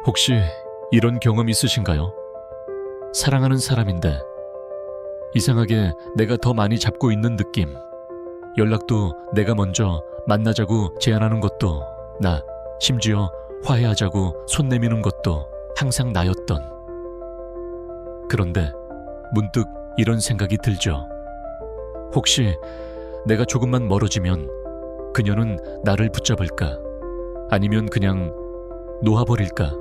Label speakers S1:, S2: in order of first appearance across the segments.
S1: 혹시 이런 경험 있으신가요? 사랑하는 사람인데 이상하게 내가 더 많이 잡고 있는 느낌. 연락도 내가 먼저 만나자고 제안하는 것도 나, 심지어 화해하자고 손 내미는 것도 항상 나였던. 그런데 문득 이런 생각이 들죠. 혹시 내가 조금만 멀어지면 그녀는 나를 붙잡을까? 아니면 그냥 놓아버릴까?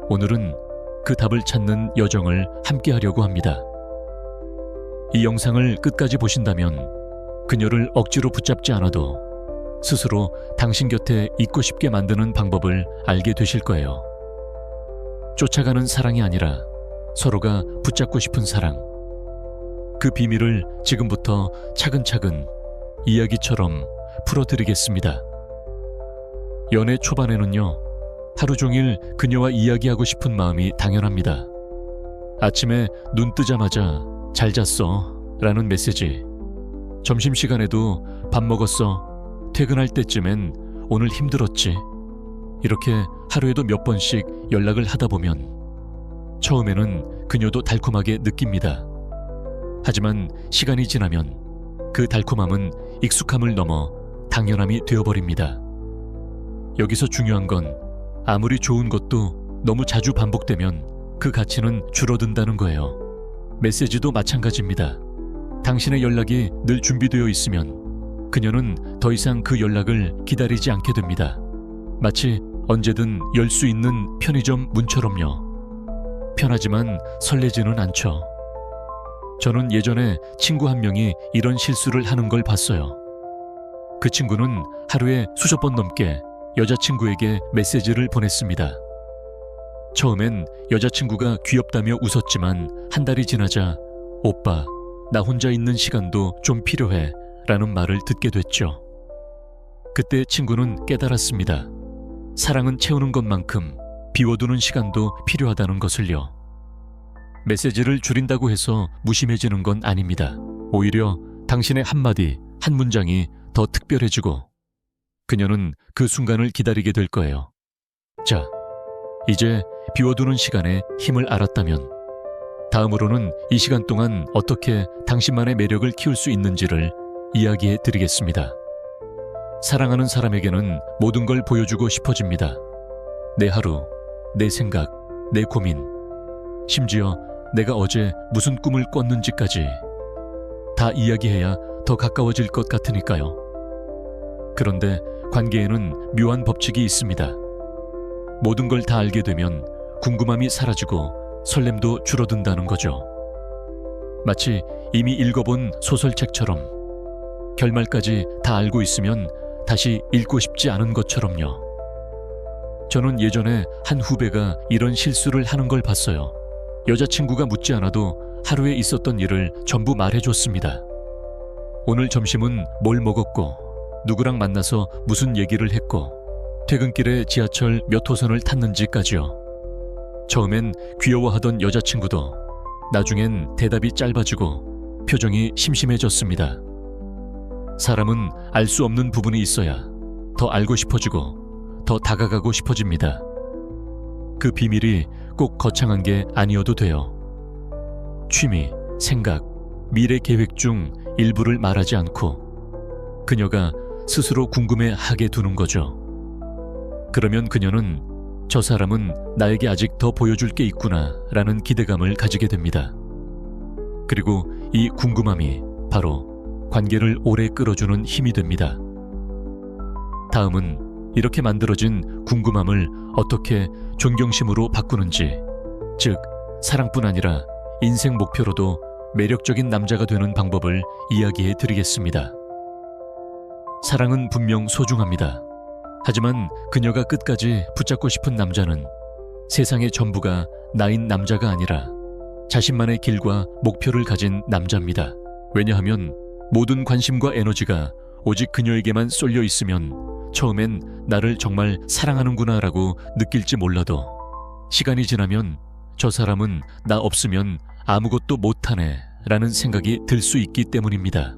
S1: 오늘은 그 답을 찾는 여정을 함께 하려고 합니다. 이 영상을 끝까지 보신다면 그녀를 억지로 붙잡지 않아도 스스로 당신 곁에 있고 싶게 만드는 방법을 알게 되실 거예요. 쫓아가는 사랑이 아니라 서로가 붙잡고 싶은 사랑. 그 비밀을 지금부터 차근차근 이야기처럼 풀어드리겠습니다. 연애 초반에는요, 하루 종일 그녀와 이야기하고 싶은 마음이 당연합니다. 아침에 눈 뜨자마자 잘 잤어 라는 메시지, 점심시간에도 밥 먹었어, 퇴근할 때쯤엔 오늘 힘들었지, 이렇게 하루에도 몇 번씩 연락을 하다 보면 처음에는 그녀도 달콤하게 느낍니다. 하지만 시간이 지나면 그 달콤함은 익숙함을 넘어 당연함이 되어버립니다. 여기서 중요한 건 아무리 좋은 것도 너무 자주 반복되면 그 가치는 줄어든다는 거예요. 메시지도 마찬가지입니다. 당신의 연락이 늘 준비되어 있으면 그녀는 더 이상 그 연락을 기다리지 않게 됩니다. 마치 언제든 열 수 있는 편의점 문처럼요. 편하지만 설레지는 않죠. 저는 예전에 친구 한 명이 이런 실수를 하는 걸 봤어요. 그 친구는 하루에 수십 번 넘게 여자친구에게 메시지를 보냈습니다. 처음엔 여자친구가 귀엽다며 웃었지만 한 달이 지나자 오빠, 나 혼자 있는 시간도 좀 필요해 라는 말을 듣게 됐죠. 그때 친구는 깨달았습니다. 사랑은 채우는 것만큼 비워두는 시간도 필요하다는 것을요. 메시지를 줄인다고 해서 무심해지는 건 아닙니다. 오히려 당신의 한마디, 한 문장이 더 특별해지고 그녀는 그 순간을 기다리게 될 거예요. 자, 이제 비워두는 시간에 힘을 알았다면 다음으로는 이 시간 동안 어떻게 당신만의 매력을 키울 수 있는지를 이야기해 드리겠습니다. 사랑하는 사람에게는 모든 걸 보여주고 싶어집니다. 내 하루, 내 생각, 내 고민, 심지어 내가 어제 무슨 꿈을 꿨는지까지 다 이야기해야 더 가까워질 것 같으니까요. 그런데 관계에는 묘한 법칙이 있습니다. 모든 걸 다 알게 되면 궁금함이 사라지고 설렘도 줄어든다는 거죠. 마치 이미 읽어본 소설책처럼 결말까지 다 알고 있으면 다시 읽고 싶지 않은 것처럼요. 저는 예전에 한 후배가 이런 실수를 하는 걸 봤어요. 여자친구가 묻지 않아도 하루에 있었던 일을 전부 말해줬습니다. 오늘 점심은 뭘 먹었고, 누구랑 만나서 무슨 얘기를 했고, 퇴근길에 지하철 몇 호선을 탔는지까지요. 처음엔 귀여워하던 여자친구도 나중엔 대답이 짧아지고 표정이 심심해졌습니다. 사람은 알 수 없는 부분이 있어야 더 알고 싶어지고 더 다가가고 싶어집니다. 그 비밀이 꼭 거창한 게 아니어도 돼요. 취미, 생각, 미래 계획 중 일부를 말하지 않고 그녀가 스스로 궁금해하게 두는 거죠. 그러면 그녀는 저 사람은 나에게 아직 더 보여줄 게 있구나 라는 기대감을 가지게 됩니다. 그리고 이 궁금함이 바로 관계를 오래 끌어주는 힘이 됩니다. 다음은 이렇게 만들어진 궁금함을 어떻게 존경심으로 바꾸는지, 즉 사랑뿐 아니라 인생 목표로도 매력적인 남자가 되는 방법을 이야기해 드리겠습니다. 사랑은 분명 소중합니다. 하지만 그녀가 끝까지 붙잡고 싶은 남자는 세상의 전부가 나인 남자가 아니라 자신만의 길과 목표를 가진 남자입니다. 왜냐하면 모든 관심과 에너지가 오직 그녀에게만 쏠려 있으면 처음엔 나를 정말 사랑하는구나 라고 느낄지 몰라도 시간이 지나면 저 사람은 나 없으면 아무것도 못하네 라는 생각이 들 수 있기 때문입니다.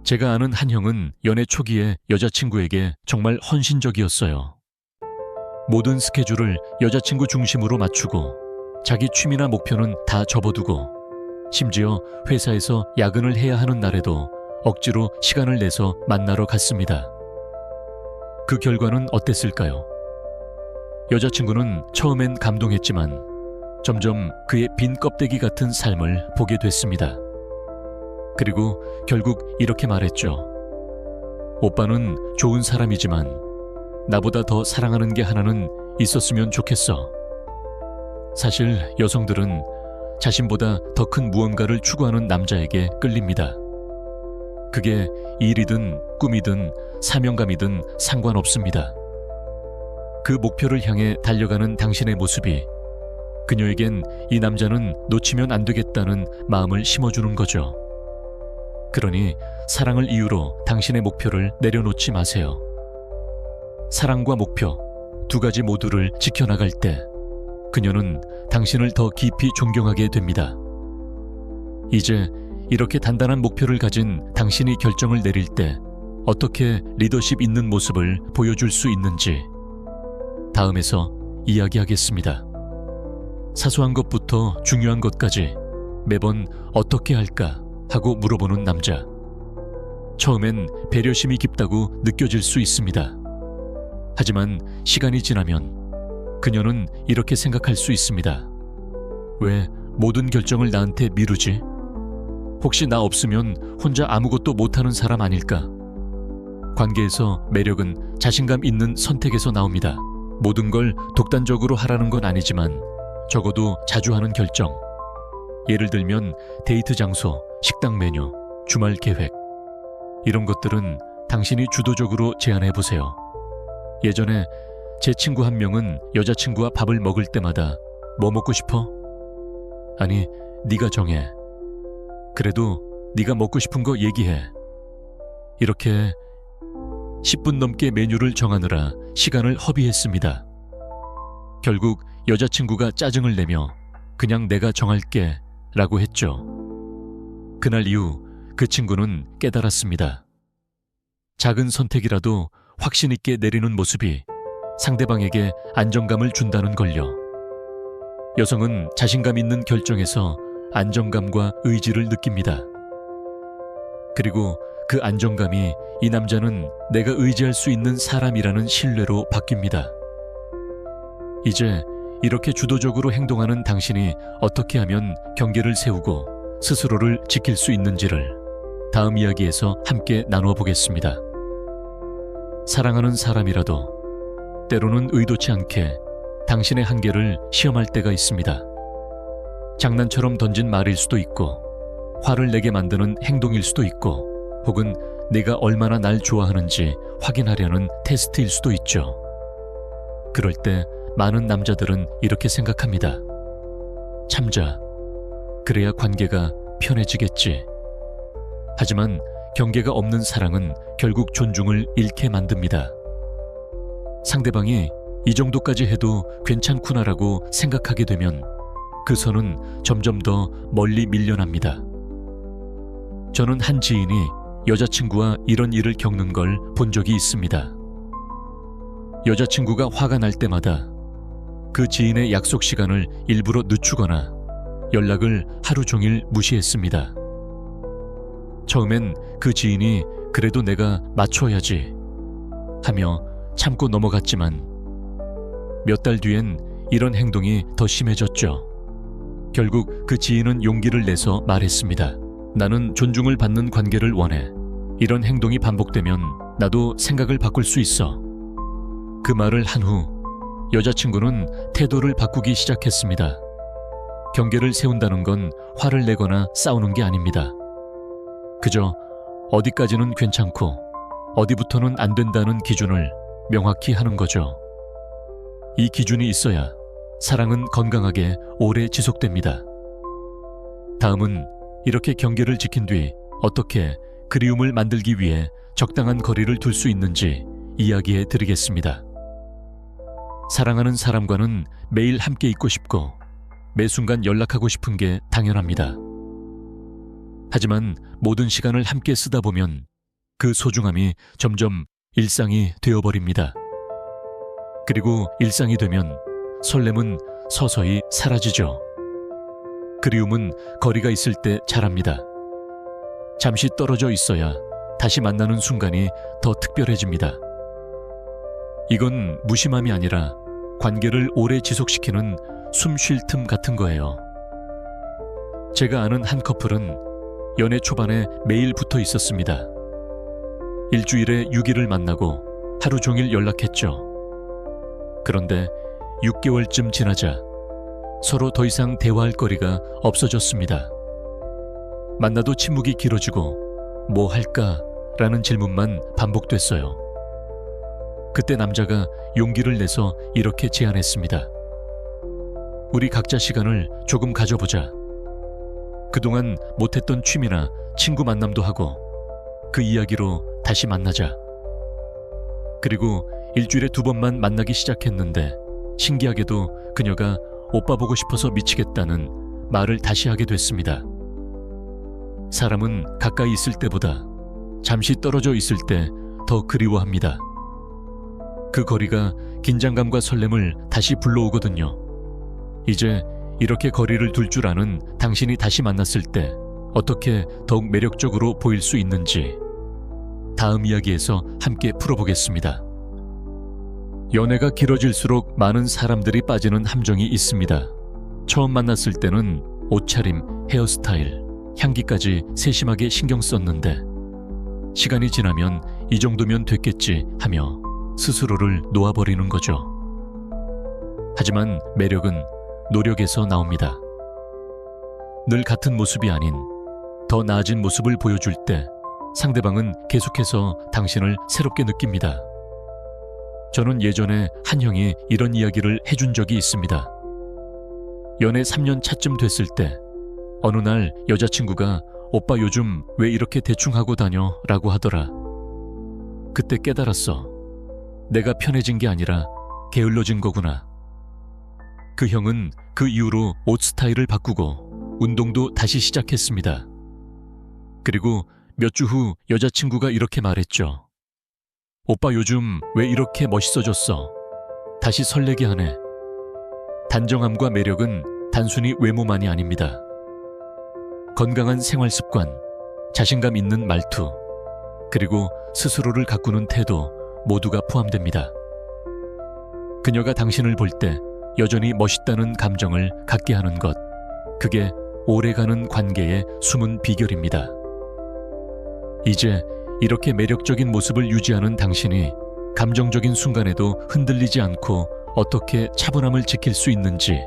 S1: 제가 아는 한 형은 연애 초기에 여자친구에게 정말 헌신적이었어요. 모든 스케줄을 여자친구 중심으로 맞추고 자기 취미나 목표는 다 접어두고 심지어 회사에서 야근을 해야 하는 날에도 억지로 시간을 내서 만나러 갔습니다. 그 결과는 어땠을까요? 여자친구는 처음엔 감동했지만 점점 그의 빈 껍데기 같은 삶을 보게 됐습니다. 그리고 결국 이렇게 말했죠. 오빠는 좋은 사람이지만 나보다 더 사랑하는 게 하나는 있었으면 좋겠어. 사실 여성들은 자신보다 더 큰 무언가를 추구하는 남자에게 끌립니다. 그게 일이든 꿈이든 사명감이든 상관없습니다. 그 목표를 향해 달려가는 당신의 모습이 그녀에겐 이 남자는 놓치면 안 되겠다는 마음을 심어주는 거죠. 그러니 사랑을 이유로 당신의 목표를 내려놓지 마세요. 사랑과 목표 두 가지 모두를 지켜나갈 때 그녀는 당신을 더 깊이 존경하게 됩니다. 이제 이렇게 단단한 목표를 가진 당신이 결정을 내릴 때 어떻게 리더십 있는 모습을 보여줄 수 있는지 다음에서 이야기하겠습니다. 사소한 것부터 중요한 것까지 매번 어떻게 할까 하고 물어보는 남자. 처음엔 배려심이 깊다고 느껴질 수 있습니다. 하지만 시간이 지나면 그녀는 이렇게 생각할 수 있습니다. 왜 모든 결정을 나한테 미루지? 혹시 나 없으면 혼자 아무것도 못하는 사람 아닐까? 관계에서 매력은 자신감 있는 선택에서 나옵니다. 모든 걸 독단적으로 하라는 건 아니지만 적어도 자주 하는 결정. 예를 들면 데이트 장소, 식당 메뉴, 주말 계획. 이런 것들은 당신이 주도적으로 제안해 보세요. 예전에 제 친구 한 명은 여자친구와 밥을 먹을 때마다 뭐 먹고 싶어? 아니, 네가 정해. 그래도 네가 먹고 싶은 거 얘기해. 이렇게 10분 넘게 메뉴를 정하느라 시간을 허비했습니다. 결국 여자친구가 짜증을 내며 그냥 내가 정할게 라고 했죠. 그날 이후 그 친구는 깨달았습니다. 작은 선택이라도 확신 있게 내리는 모습이 상대방에게 안정감을 준다는 걸요. 여성은 자신감 있는 결정에서 안정감과 의지를 느낍니다. 그리고 그 안정감이 이 남자는 내가 의지할 수 있는 사람이라는 신뢰로 바뀝니다. 이제 이렇게 주도적으로 행동하는 당신이 어떻게 하면 경계를 세우고 스스로를 지킬 수 있는지를 다음 이야기에서 함께 나누어 보겠습니다. 사랑하는 사람이라도 때로는 의도치 않게 당신의 한계를 시험할 때가 있습니다. 장난처럼 던진 말일 수도 있고 화를 내게 만드는 행동일 수도 있고 혹은 내가 얼마나 날 좋아하는지 확인하려는 테스트일 수도 있죠. 그럴 때 많은 남자들은 이렇게 생각합니다. 참자. 그래야 관계가 편해지겠지. 하지만 경계가 없는 사랑은 결국 존중을 잃게 만듭니다. 상대방이 이 정도까지 해도 괜찮구나라고 생각하게 되면 그 선은 점점 더 멀리 밀려납니다. 저는 한 지인이 여자친구와 이런 일을 겪는 걸 본 적이 있습니다. 여자친구가 화가 날 때마다 그 지인의 약속 시간을 일부러 늦추거나 연락을 하루 종일 무시했습니다. 처음엔 그 지인이 그래도 내가 맞춰야지 하며 참고 넘어갔지만 몇 달 뒤엔 이런 행동이 더 심해졌죠. 결국 그 지인은 용기를 내서 말했습니다. 나는 존중을 받는 관계를 원해. 이런 행동이 반복되면 나도 생각을 바꿀 수 있어. 그 말을 한 후 여자친구는 태도를 바꾸기 시작했습니다. 경계를 세운다는 건 화를 내거나 싸우는 게 아닙니다. 그저 어디까지는 괜찮고 어디부터는 안 된다는 기준을 명확히 하는 거죠. 이 기준이 있어야 사랑은 건강하게 오래 지속됩니다. 다음은 이렇게 경계를 지킨 뒤 어떻게 그리움을 만들기 위해 적당한 거리를 둘 수 있는지 이야기해 드리겠습니다. 사랑하는 사람과는 매일 함께 있고 싶고 매 순간 연락하고 싶은 게 당연합니다. 하지만 모든 시간을 함께 쓰다 보면 그 소중함이 점점 일상이 되어버립니다. 그리고 일상이 되면 설렘은 서서히 사라지죠. 그리움은 거리가 있을 때 자랍니다. 잠시 떨어져 있어야 다시 만나는 순간이 더 특별해집니다. 이건 무심함이 아니라 관계를 오래 지속시키는 숨 쉴 틈 같은 거예요. 제가 아는 한 커플은 연애 초반에 매일 붙어 있었습니다. 일주일에 6일을 만나고 하루 종일 연락했죠. 그런데 6개월쯤 지나자 서로 더 이상 대화할 거리가 없어졌습니다. 만나도 침묵이 길어지고 뭐 할까? 라는 질문만 반복됐어요. 그때 남자가 용기를 내서 이렇게 제안했습니다. 우리 각자 시간을 조금 가져보자. 그동안 못했던 취미나 친구 만남도 하고 그 이야기로 다시 만나자. 그리고 일주일에 2번만 만나기 시작했는데 신기하게도 그녀가 오빠 보고 싶어서 미치겠다는 말을 다시 하게 됐습니다. 사람은 가까이 있을 때보다 잠시 떨어져 있을 때 더 그리워합니다. 그 거리가 긴장감과 설렘을 다시 불러오거든요. 이제 이렇게 거리를 둘 줄 아는 당신이 다시 만났을 때 어떻게 더욱 매력적으로 보일 수 있는지 다음 이야기에서 함께 풀어보겠습니다. 연애가 길어질수록 많은 사람들이 빠지는 함정이 있습니다. 처음 만났을 때는 옷차림, 헤어스타일, 향기까지 세심하게 신경 썼는데 시간이 지나면 이 정도면 됐겠지 하며 스스로를 놓아버리는 거죠. 하지만 매력은 노력에서 나옵니다. 늘 같은 모습이 아닌 더 나아진 모습을 보여줄 때 상대방은 계속해서 당신을 새롭게 느낍니다. 저는 예전에 한 형이 이런 이야기를 해준 적이 있습니다. 연애 3년 차쯤 됐을 때 어느 날 여자친구가 오빠 요즘 왜 이렇게 대충 하고 다녀? 라고 하더라. 그때 깨달았어. 내가 편해진 게 아니라 게을러진 거구나. 그 형은 그 이후로 옷 스타일을 바꾸고 운동도 다시 시작했습니다. 그리고 몇 주 후 여자친구가 이렇게 말했죠. 오빠 요즘 왜 이렇게 멋있어졌어? 다시 설레게 하네. 단정함과 매력은 단순히 외모만이 아닙니다. 건강한 생활 습관, 자신감 있는 말투, 그리고 스스로를 가꾸는 태도 모두가 포함됩니다. 그녀가 당신을 볼 때 여전히 멋있다는 감정을 갖게 하는 것, 그게 오래가는 관계의 숨은 비결입니다. 이제 이렇게 매력적인 모습을 유지하는 당신이 감정적인 순간에도 흔들리지 않고 어떻게 차분함을 지킬 수 있는지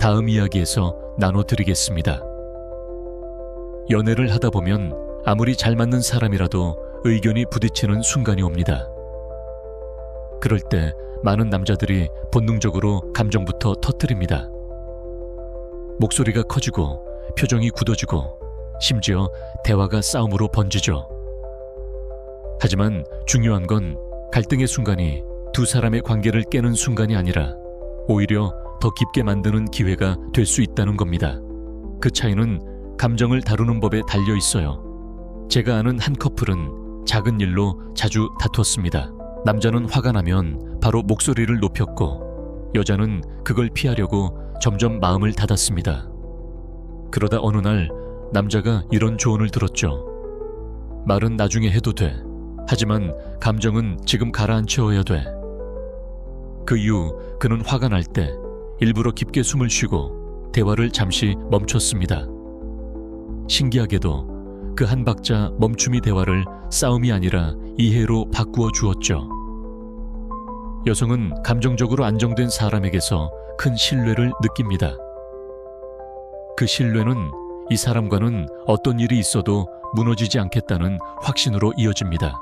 S1: 다음 이야기에서 나눠드리겠습니다. 연애를 하다 보면 아무리 잘 맞는 사람이라도 의견이 부딪히는 순간이 옵니다. 그럴 때 많은 남자들이 본능적으로 감정부터 터뜨립니다. 목소리가 커지고 표정이 굳어지고 심지어 대화가 싸움으로 번지죠. 하지만 중요한 건 갈등의 순간이 두 사람의 관계를 깨는 순간이 아니라 오히려 더 깊게 만드는 기회가 될 수 있다는 겁니다. 그 차이는 감정을 다루는 법에 달려 있어요. 제가 아는 한 커플은 작은 일로 자주 다퉜습니다. 남자는 화가 나면 바로 목소리를 높였고 여자는 그걸 피하려고 점점 마음을 닫았습니다. 그러다 어느 날 남자가 이런 조언을 들었죠. 말은 나중에 해도 돼. 하지만 감정은 지금 가라앉혀야 돼. 그 이후 그는 화가 날 때 일부러 깊게 숨을 쉬고 대화를 잠시 멈췄습니다. 신기하게도 그 한 박자 멈춤이 대화를 싸움이 아니라 이해로 바꾸어 주었죠. 여성은 감정적으로 안정된 사람에게서 큰 신뢰를 느낍니다. 그 신뢰는 이 사람과는 어떤 일이 있어도 무너지지 않겠다는 확신으로 이어집니다.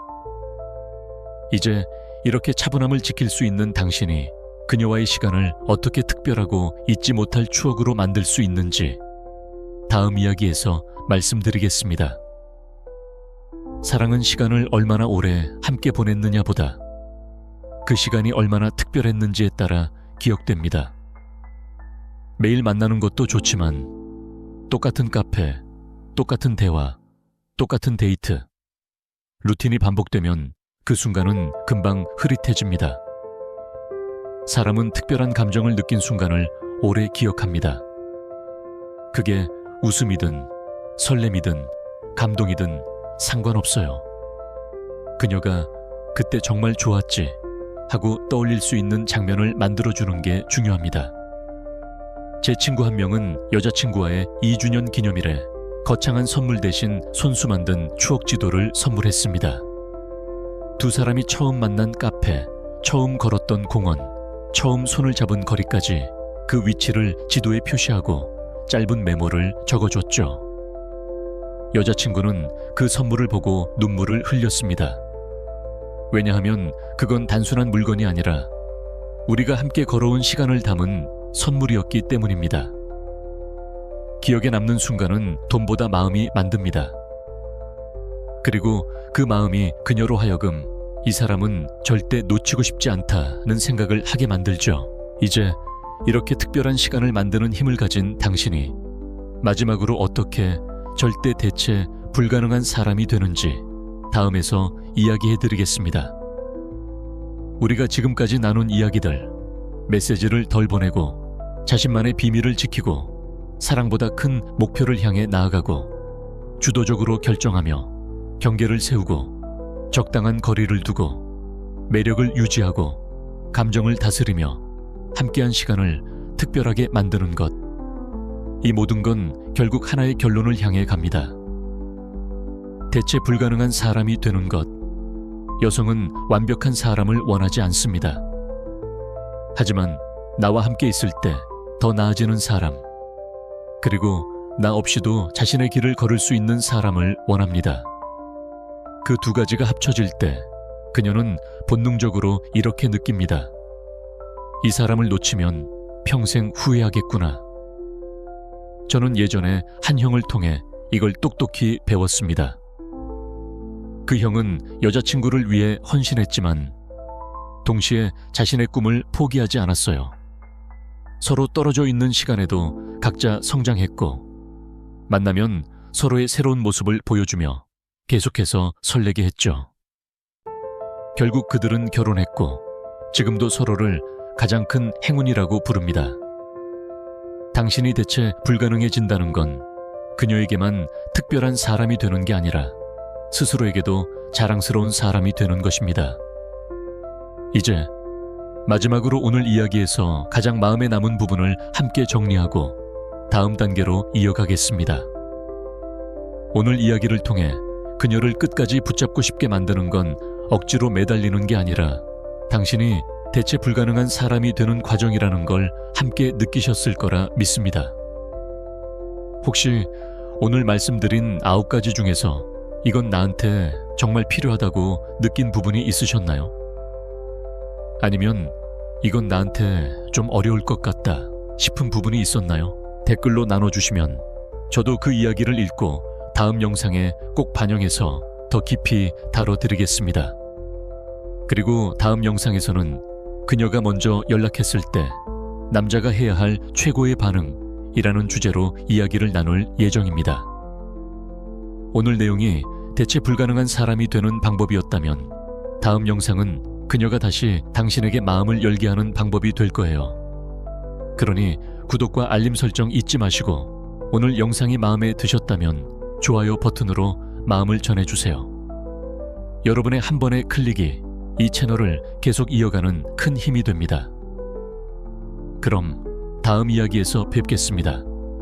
S1: 이제 이렇게 차분함을 지킬 수 있는 당신이 그녀와의 시간을 어떻게 특별하고 잊지 못할 추억으로 만들 수 있는지 다음 이야기에서 말씀드리겠습니다. 사랑은 시간을 얼마나 오래 함께 보냈느냐보다 그 시간이 얼마나 특별했는지에 따라 기억됩니다. 매일 만나는 것도 좋지만 똑같은 카페, 똑같은 대화, 똑같은 데이트. 루틴이 반복되면 그 순간은 금방 흐릿해집니다. 사람은 특별한 감정을 느낀 순간을 오래 기억합니다. 그게 웃음이든 설렘이든 감동이든 상관없어요. 그녀가 그때 정말 좋았지 하고 떠올릴 수 있는 장면을 만들어주는 게 중요합니다. 제 친구 한 명은 여자친구와의 2주년 기념일에 거창한 선물 대신 손수 만든 추억 지도를 선물했습니다. 두 사람이 처음 만난 카페, 처음 걸었던 공원, 처음 손을 잡은 거리까지 그 위치를 지도에 표시하고 짧은 메모를 적어줬죠. 여자친구는 그 선물을 보고 눈물을 흘렸습니다. 왜냐하면 그건 단순한 물건이 아니라 우리가 함께 걸어온 시간을 담은 선물이었기 때문입니다. 기억에 남는 순간은 돈보다 마음이 만듭니다. 그리고 그 마음이 그녀로 하여금 이 사람은 절대 놓치고 싶지 않다는 생각을 하게 만들죠. 이제 이렇게 특별한 시간을 만드는 힘을 가진 당신이 마지막으로 어떻게 절대 대체 불가능한 사람이 되는지 다음에서 이야기해드리겠습니다. 우리가 지금까지 나눈 이야기들, 메시지를 덜 보내고 자신만의 비밀을 지키고 사랑보다 큰 목표를 향해 나아가고 주도적으로 결정하며 경계를 세우고 적당한 거리를 두고 매력을 유지하고 감정을 다스리며 함께한 시간을 특별하게 만드는 것. 이 모든 건 결국 하나의 결론을 향해 갑니다. 대체 불가능한 사람이 되는 것. 여성은 완벽한 사람을 원하지 않습니다. 하지만 나와 함께 있을 때 더 나아지는 사람, 그리고 나 없이도 자신의 길을 걸을 수 있는 사람을 원합니다. 그 두 가지가 합쳐질 때 그녀는 본능적으로 이렇게 느낍니다. 이 사람을 놓치면 평생 후회하겠구나. 저는 예전에 한 형을 통해 이걸 똑똑히 배웠습니다. 그 형은 여자친구를 위해 헌신했지만 동시에 자신의 꿈을 포기하지 않았어요. 서로 떨어져 있는 시간에도 각자 성장했고 만나면 서로의 새로운 모습을 보여주며 계속해서 설레게 했죠. 결국 그들은 결혼했고 지금도 서로를 가장 큰 행운이라고 부릅니다. 당신이 대체 불가능해진다는 건 그녀에게만 특별한 사람이 되는 게 아니라 스스로에게도 자랑스러운 사람이 되는 것입니다. 이제 마지막으로 오늘 이야기에서 가장 마음에 남은 부분을 함께 정리하고 다음 단계로 이어가겠습니다. 오늘 이야기를 통해 그녀를 끝까지 붙잡고 싶게 만드는 건 억지로 매달리는 게 아니라 당신이 대체 불가능한 사람이 되는 과정이라는 걸 함께 느끼셨을 거라 믿습니다. 혹시 오늘 말씀드린 9가지 중에서 이건 나한테 정말 필요하다고 느낀 부분이 있으셨나요? 아니면 이건 나한테 좀 어려울 것 같다 싶은 부분이 있었나요? 댓글로 나눠주시면 저도 그 이야기를 읽고 다음 영상에 꼭 반영해서 더 깊이 다뤄드리겠습니다. 그리고 다음 영상에서는 그녀가 먼저 연락했을 때 남자가 해야 할 최고의 반응이라는 주제로 이야기를 나눌 예정입니다. 오늘 내용이 대체 불가능한 사람이 되는 방법이었다면 다음 영상은 그녀가 다시 당신에게 마음을 열게 하는 방법이 될 거예요. 그러니 구독과 알림 설정 잊지 마시고 오늘 영상이 마음에 드셨다면 좋아요 버튼으로 마음을 전해주세요. 여러분의 한 번의 클릭이 이 채널을 계속 이어가는 큰 힘이 됩니다. 그럼 다음 이야기에서 뵙겠습니다.